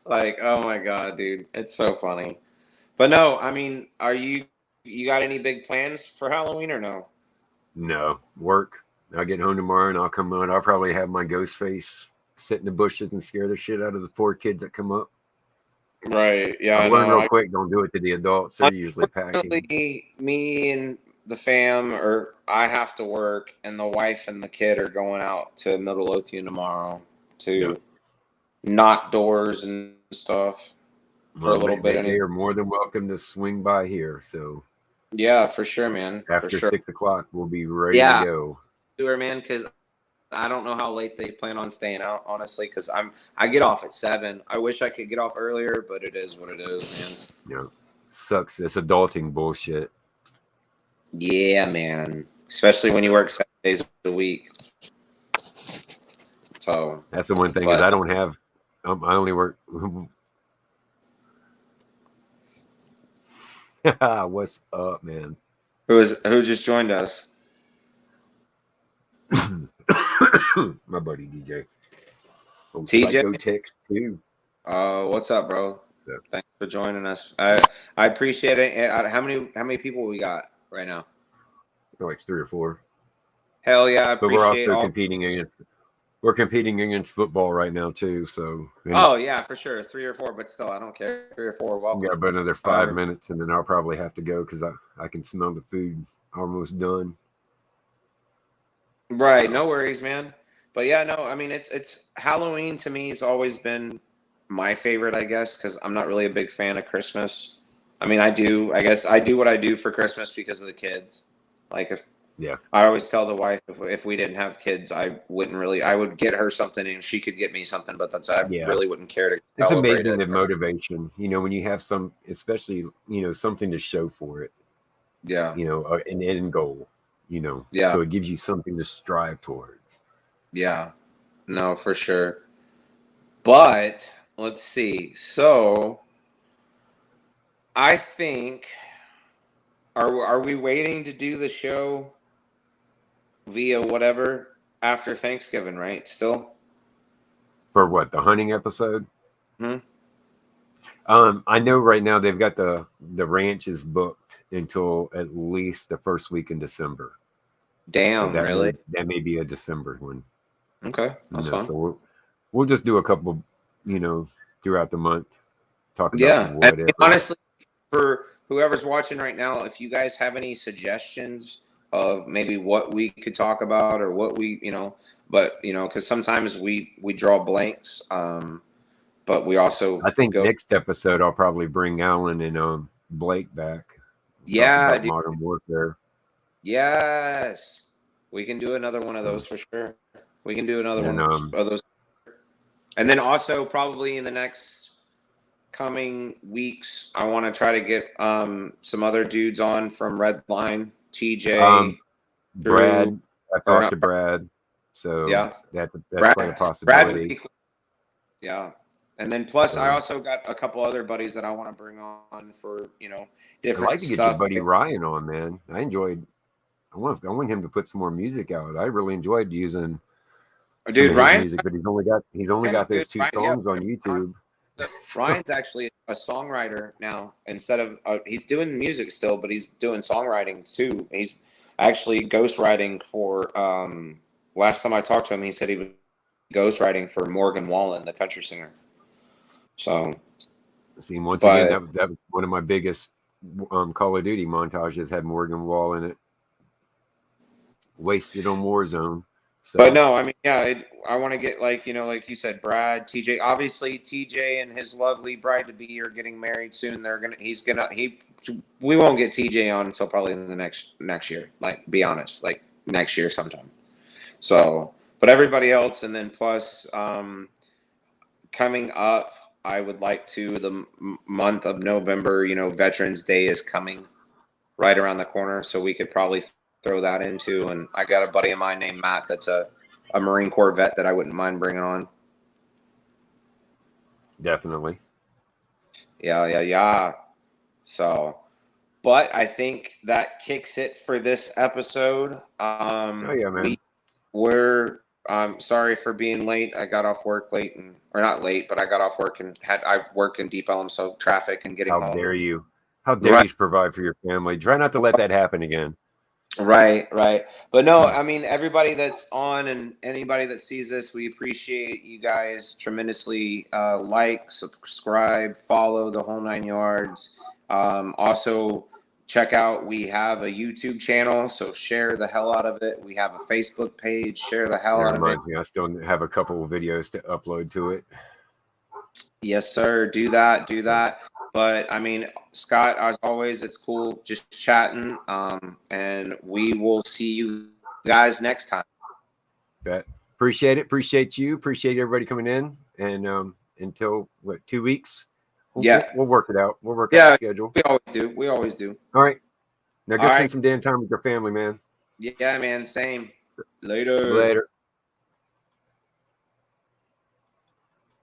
Like, oh my god, dude, it's so funny. But no, I mean, you got any big plans for Halloween or no? no work. I'll get home tomorrow and I'll come out. I'll probably have my ghost face sit in the bushes and scare the shit out of the poor kids that come up. Right. Yeah, I've I learned real know. quick, don't do it to the adults. They're usually packing. Unfortunately, me and the fam, or I have to work, and the wife and the kid are going out to Midlothian tomorrow Yeah. to knock doors and stuff for a Well, little bit. they Anyway. are more than welcome to swing by here. So Yeah, for sure, man. For after sure. 6 o'clock, we'll be ready to Yeah, go. sure, man. Because I don't know how late they plan on staying out, honestly. Because I get off at 7. I wish I could get off earlier, but it is what it is, Yeah. Sucks. It's adulting bullshit. man. Yeah, man. Especially when you work 7 days a week. So That's the one thing is but I don't have. I only work. What's up, man? who just joined us? My buddy DJ. Oh, TJ? Psycho Text too. What's up, bro? So, Thanks for joining us. I appreciate it. How many people we got right now? like 3 or 4. Hell yeah, I But we're appreciate also all. competing against. We're competing against football right now too. So Oh yeah, for sure, 3 or 4, but still, I don't care. 3 or 4, we welcome. got about another 5 minutes, and then I'll probably have to go because I can smell the food almost done. Right, no worries, man. But yeah, no, I mean it's Halloween to me has always been my favorite, I guess, because I'm not really a big fan of Christmas. I mean, I guess I do what I do for Christmas because of the kids. Like if Yeah. I always tell the wife if we didn't have kids, I would get her something and she could get me something, but I Yeah. really wouldn't care to It's celebrate amazing it. the motivation, when you have some, especially, something to show for it, Yeah. an end goal, Yeah. so it gives you something to strive towards. Yeah. No, for sure. But let's see. So I think are we waiting to do the show via whatever after Thanksgiving, right? Still? For what, the hunting episode? Hmm? I know right now they've got the ranch is booked until at least the first week in December. Damn, So really? that may be a December one. Okay, that's fine. So we'll just do a couple, throughout the month, talk about Yeah. And whatever. honestly, for whoever's watching right now, if you guys have any suggestions of maybe what we could talk about or what we, because sometimes we draw blanks, but we also I think go, next episode I'll probably bring Alan and Blake back. yeah, Talk about dude, modern warfare. yes, we can do another one of those for sure. We can do another And one of those, and then also probably in the next coming weeks, I want to try to get some other dudes on from Redline, TJ, Brad. Drew, I talked to Brad, so yeah, that's Brad, quite a Brad would possibility. be cool. Yeah, and then plus I also got a couple other buddies that I want to bring on for I'd different like to get stuff. your buddy Ryan on, man. I want him to put some more music out. I really enjoyed using Dude, Ryan, music, but he's only got those 2 songs on YouTube. Ryan's actually a songwriter now. Instead of he's doing music still, but he's doing songwriting too. He's actually ghostwriting for. Last time I talked to him, he said he was ghostwriting for Morgan Wallen, the country singer. So, See, once again, that was one of my biggest Call of Duty montages had Morgan Wall in it. Wasted on Warzone. So. But no, I mean, yeah, I want to get like like you said, Brad, TJ. Obviously, TJ and his lovely bride to be are getting married soon. We won't get TJ on until probably the next year. Like, be honest, like next year sometime. So, but everybody else, and then plus, coming up, I would like to the month of November. Veterans Day is coming right around the corner, so we could probably throw that into. And I got a buddy of mine named Matt that's a Marine Corps vet that I wouldn't mind bringing on. Definitely. Yeah. So, but I think that kicks it for this episode. Oh yeah, man. We're sorry for being late. I got off work late, or not late, but I got off work and I work in Deep Ellum, so traffic and getting home. How dare you? How dare you provide for your family? Try not to let that happen again. Right. But no, I mean, everybody that's on and anybody that sees this, we appreciate you guys tremendously. Like, subscribe, follow the whole 9 yards. Also, check out, we have a YouTube channel, so share the hell out of it. We have a Facebook page, share the hell out of it. I still have a couple of videos to upload to it. Yes, sir. Do that. But I mean, Scott, as always, it's cool just chatting. And we will see you guys next time. Bet. Appreciate it. Appreciate you. Appreciate everybody coming in. And until 2 weeks. We'll work it out. We'll work out the schedule. We always do. All right. Now go spend some damn time with your family, man. Yeah, man. Same. Later. Later.